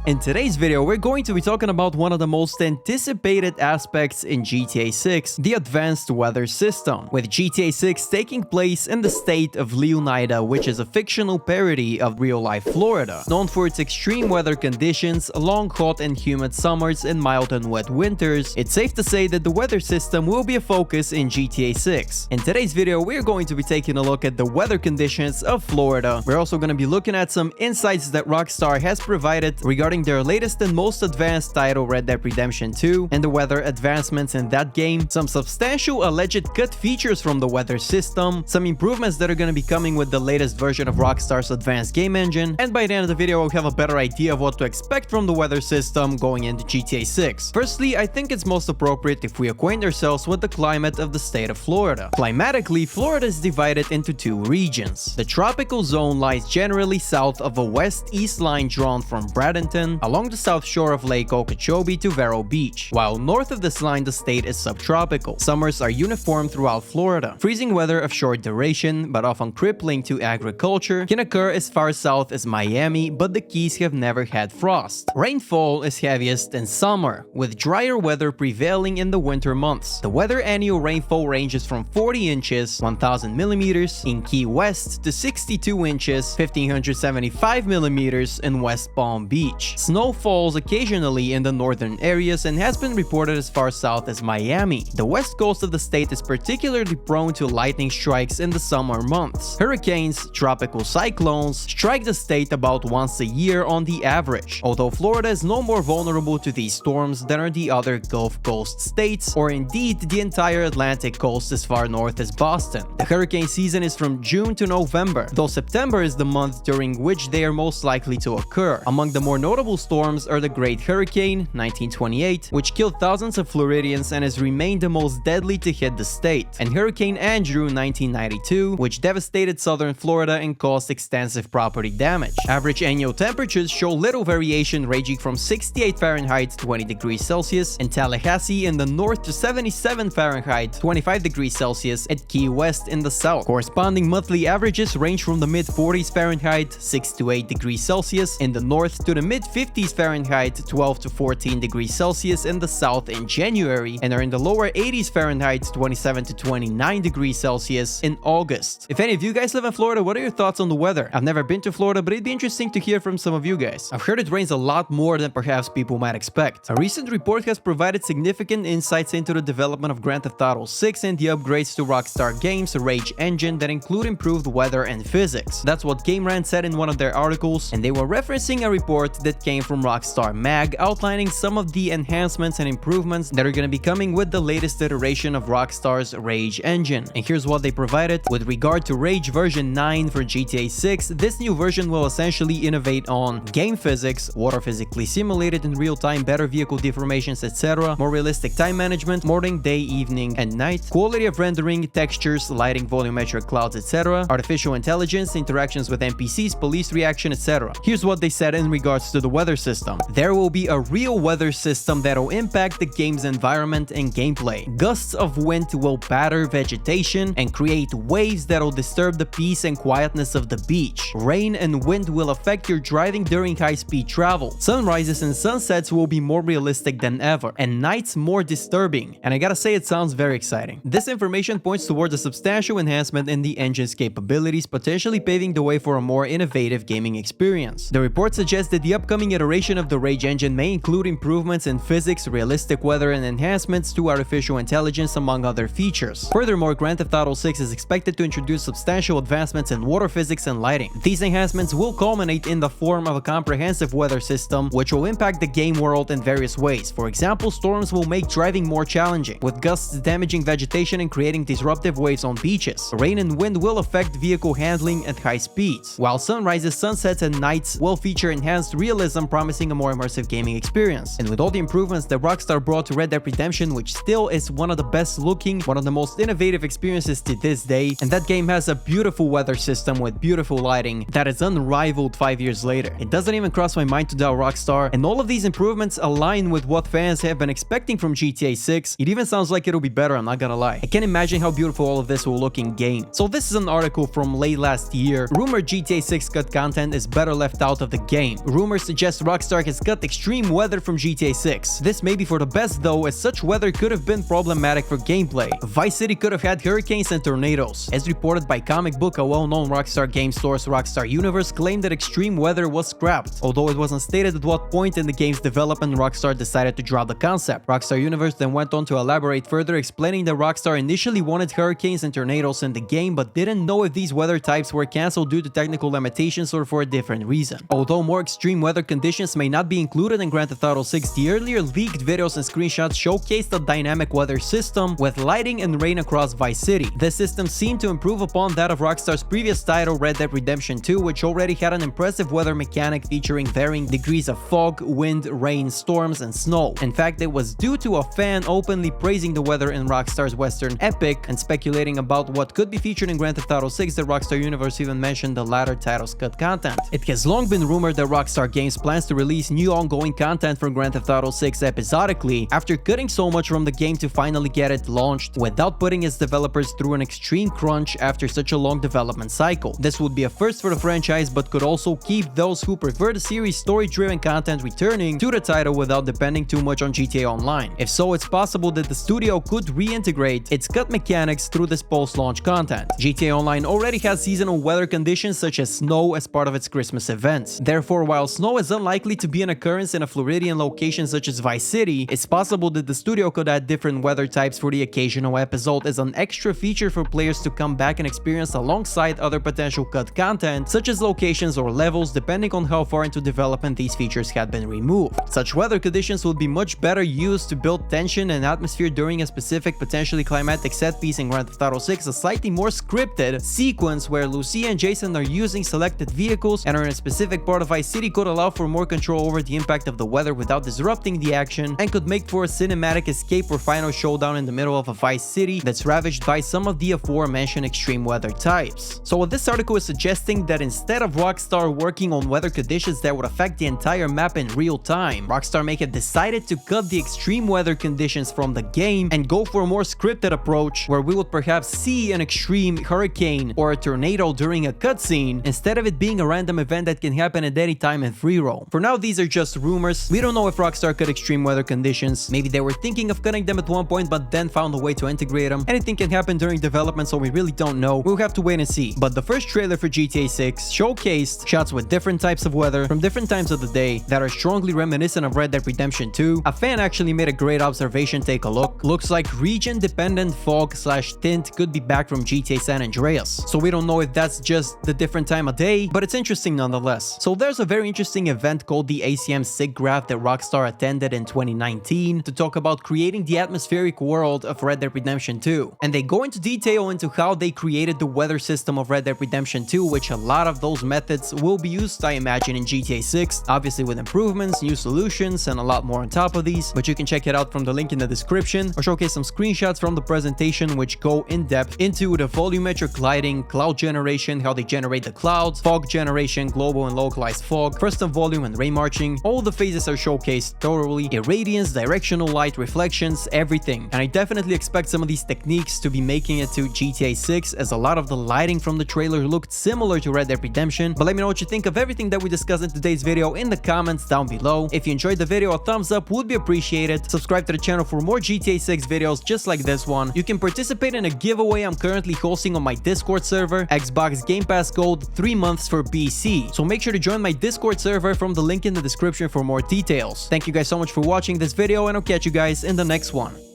In today's video, we're going to be talking about one of the most anticipated aspects in GTA 6, the advanced weather system, with GTA 6 taking place in the state of Leonida, which is a fictional parody of real-life Florida. Known for its extreme weather conditions, long hot and humid summers and mild and wet winters, it's safe to say that the weather system will be a focus in GTA 6. In today's video, we're going to be taking a look at the weather conditions of Florida. We're also going to be looking at some insights that Rockstar has provided regarding their latest and most advanced title, Red Dead Redemption 2, and the weather advancements in that game, some substantial alleged cut features from the weather system, some improvements that are going to be coming with the latest version of Rockstar's advanced game engine, and by the end of the video we'll have a better idea of what to expect from the weather system going into GTA 6. Firstly, I think it's most appropriate if we acquaint ourselves with the climate of the state of Florida. Climatically, Florida is divided into two regions. The tropical zone lies generally south of a west-east line drawn from Bradenton along the south shore of Lake Okeechobee to Vero Beach, while north of this line the state is subtropical. Summers are uniform throughout Florida. Freezing weather of short duration, but often crippling to agriculture, can occur as far south as Miami, but the Keys have never had frost. Rainfall is heaviest in summer, with drier weather prevailing in the winter months. The weather annual rainfall ranges from 40 inches, 1,000 millimeters in Key West to 62 inches, 1,575 millimeters in West Palm Beach. Snow falls occasionally in the northern areas and has been reported as far south as Miami. The west coast of the state is particularly prone to lightning strikes in the summer months. Hurricanes, tropical cyclones, strike the state about once a year on the average, although Florida is no more vulnerable to these storms than are the other Gulf Coast states, or indeed the entire Atlantic coast as far north as Boston. The hurricane season is from June to November, though September is the month during which they are most likely to occur. Among the more notable storms are the Great Hurricane, 1928, which killed thousands of Floridians and has remained the most deadly to hit the state, and Hurricane Andrew, 1992, which devastated southern Florida and caused extensive property damage. Average annual temperatures show little variation, ranging from 68 Fahrenheit, 20 degrees Celsius in Tallahassee in the north to 77 Fahrenheit, 25 degrees Celsius at Key West in the south. Corresponding monthly averages range from the mid-40s Fahrenheit, 6 to 8 degrees Celsius in the north to the mid-50s Fahrenheit, 12 to 14 degrees Celsius in the south in January, and are in the lower 80s Fahrenheit, 27 to 29 degrees Celsius in August. If any of you guys live in Florida, what are your thoughts on the weather? I've never been to Florida, but it'd be interesting to hear from some of you guys. I've heard it rains a lot more than perhaps people might expect. A recent report has provided significant insights into the development of Grand Theft Auto 6 and the upgrades to Rockstar Games' Rage engine that include improved weather and physics. That's what Game Rant said in one of their articles, and they were referencing a report that came from Rockstar Mag outlining some of the enhancements and improvements that are going to be coming with the latest iteration of Rockstar's Rage engine. And here's what they provided. With regard to Rage version 9 for GTA 6, this new version will essentially innovate on game physics, water physically simulated in real time, better vehicle deformations, etc., more realistic time management, morning, day, evening, and night, quality of rendering, textures, lighting, volumetric clouds, etc., artificial intelligence, interactions with NPCs, police reaction, etc. Here's what they said in regards to the weather system. There will be a real weather system that will impact the game's environment and gameplay. Gusts of wind will batter vegetation and create waves that will disturb the peace and quietness of the beach. Rain and wind will affect your driving during high-speed travel. Sunrises and sunsets will be more realistic than ever, and nights more disturbing. And I gotta say, it sounds very exciting. This information points towards a substantial enhancement in the engine's capabilities, potentially paving the way for a more innovative gaming experience. The report suggests that the upcoming iteration of the Rage engine may include improvements in physics, realistic weather, and enhancements to artificial intelligence, among other features. Furthermore, Grand Theft Auto 6 is expected to introduce substantial advancements in water physics and lighting. These enhancements will culminate in the form of a comprehensive weather system, which will impact the game world in various ways. For example, storms will make driving more challenging, with gusts damaging vegetation and creating disruptive waves on beaches. Rain and wind will affect vehicle handling at high speeds, while sunrises, sunsets, and nights will feature enhanced realism, promising a more immersive gaming experience. And with all the improvements that Rockstar brought to Red Dead Redemption, which still is one of the best looking, one of the most innovative experiences to this day, and that game has a beautiful weather system with beautiful lighting that is unrivaled 5 years later. It doesn't even cross my mind to doubt Rockstar, and all of these improvements align with what fans have been expecting from GTA 6. It even sounds like it'll be better, I'm not gonna lie. I can't imagine how beautiful all of this will look in game. So this is an article from late last year. Rumored GTA 6 cut content is better left out of the game. Rumors suggests Rockstar has cut extreme weather from GTA 6. This may be for the best though, as such weather could have been problematic for gameplay. Vice City could have had hurricanes and tornadoes. As reported by Comic Book, a well-known Rockstar game source, Rockstar Universe, claimed that extreme weather was scrapped, although it wasn't stated at what point in the game's development Rockstar decided to drop the concept. Rockstar Universe then went on to elaborate further, explaining that Rockstar initially wanted hurricanes and tornadoes in the game, but didn't know if these weather types were cancelled due to technical limitations or for a different reason. Although more extreme weather conditions may not be included in Grand Theft Auto 6, the earlier leaked videos and screenshots showcased a dynamic weather system with lighting and rain across Vice City. This system seemed to improve upon that of Rockstar's previous title, Red Dead Redemption 2, which already had an impressive weather mechanic featuring varying degrees of fog, wind, rain, storms, and snow. In fact, it was due to a fan openly praising the weather in Rockstar's Western Epic and speculating about what could be featured in Grand Theft Auto 6 that Rockstar Universe even mentioned the latter title's cut content. It has long been rumored that Rockstar Games plans to release new ongoing content for Grand Theft Auto 6 episodically, after cutting so much from the game to finally get it launched without putting its developers through an extreme crunch after such a long development cycle. This would be a first for the franchise, but could also keep those who prefer the series' story-driven content returning to the title without depending too much on GTA Online. If so, it's possible that the studio could reintegrate its cut mechanics through this post-launch content. GTA Online already has seasonal weather conditions such as snow as part of its Christmas events. Therefore, while snow is unlikely to be an occurrence in a Floridian location such as Vice City, it's possible that the studio could add different weather types for the occasional episode as an extra feature for players to come back and experience alongside other potential cut content, such as locations or levels, depending on how far into development these features had been removed. Such weather conditions would be much better used to build tension and atmosphere during a specific potentially climatic set piece in Grand Theft Auto 6, a slightly more scripted sequence where Lucia and Jason are using selected vehicles and are in a specific part of Vice City could allow for more control over the impact of the weather without disrupting the action, and could make for a cinematic escape or final showdown in the middle of a Vice City that's ravaged by some of the aforementioned extreme weather types. So what this article is suggesting that instead of Rockstar working on weather conditions that would affect the entire map in real time, Rockstar may have decided to cut the extreme weather conditions from the game and go for a more scripted approach where we would perhaps see an extreme hurricane or a tornado during a cutscene instead of it being a random event that can happen at any time in free roam. For now, these are just rumors. We don't know if Rockstar cut extreme weather conditions. Maybe they were thinking of cutting them at one point but then found a way to integrate them. Anything can happen during development, so we really don't know. We'll have to wait and see. But the first trailer for GTA 6 showcased shots with different types of weather from different times of the day that are strongly reminiscent of Red Dead Redemption 2. A fan actually made a great observation. Take a look. Looks like region-dependent fog/tint could be back from GTA San Andreas. So we don't know if that's just the different time of day, but it's interesting nonetheless. So there's a very interesting event called the ACM SIGGRAPH that Rockstar attended in 2019 to talk about creating the atmospheric world of Red Dead Redemption 2. And they go into detail into how they created the weather system of Red Dead Redemption 2, which a lot of those methods will be used, I imagine, in GTA 6, obviously with improvements, new solutions, and a lot more on top of these, but you can check it out from the link in the description, or showcase some screenshots from the presentation which go in depth into the volumetric lighting, cloud generation, how they generate the clouds, fog generation, global and localized fog, custom volume and rain marching. All the phases are showcased thoroughly, irradiance, directional light, reflections, everything. And I definitely expect some of these techniques to be making it to GTA 6, as a lot of the lighting from the trailer looked similar to Red Dead Redemption. But let me know what you think of everything that we discussed in today's video in the comments down below. If you enjoyed the video, a thumbs up would be appreciated. Subscribe to the channel for more GTA 6 videos just like this one. You can participate in a giveaway I'm currently hosting on my Discord server, Xbox Game Pass Gold 3 months for PC. So make sure to join my Discord server from the link in the description for more details. Thank you guys so much for watching this video, and I'll catch you guys in the next one.